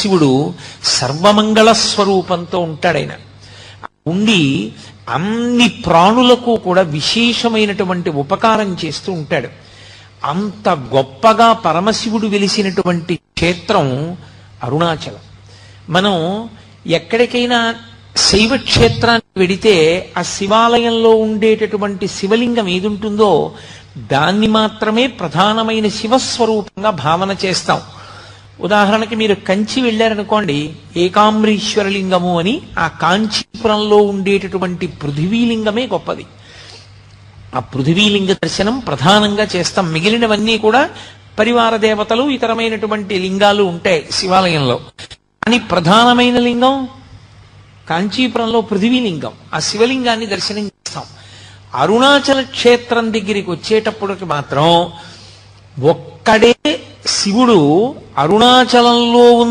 శివుడు సర్వమంగళ స్వరూపంతో ఉంటాడాయన. ఉండి అన్ని ప్రాణులకు కూడా విశేషమైనటువంటి ఉపకారం చేస్తూ ఉంటాడు. అంత గొప్పగా పరమశివుడు వెలిసినటువంటి క్షేత్రం అరుణాచలం. మనం ఎక్కడికైనా శైవ క్షేత్రానికి వెడితే ఆ శివాలయంలో ఉండేటటువంటి శివలింగం ఏదుంటుందో దాన్ని మాత్రమే ప్రధానమైన శివస్వరూపంగా భావన చేస్తాం. ఉదాహరణకి మీరు కంచి వెళ్ళారనుకోండి, ఏకాంబరీశ్వరలింగము అని ఆ కాంచీపురంలో ఉండేటటువంటి పృథివీలింగమే గొప్పది. ఆ పృథివీలింగ దర్శనం ప్రధానంగా చేస్తాం. మిగిలినవన్నీ కూడా పరివార దేవతలు ఇతరమైనటువంటి లింగాలు ఉంటాయి శివాలయంలో. కానీ ప్రధానమైన లింగం కాంచీపురంలో పృథివీలింగం. ఆ శివలింగాన్ని దర్శనం చేస్తాం. అరుణాచల క్షేత్రం దగ్గరికి వచ్చేటప్పటికి మాత్రం ఒక్కడే శివుడు అరుణాచలంలో ఉన్న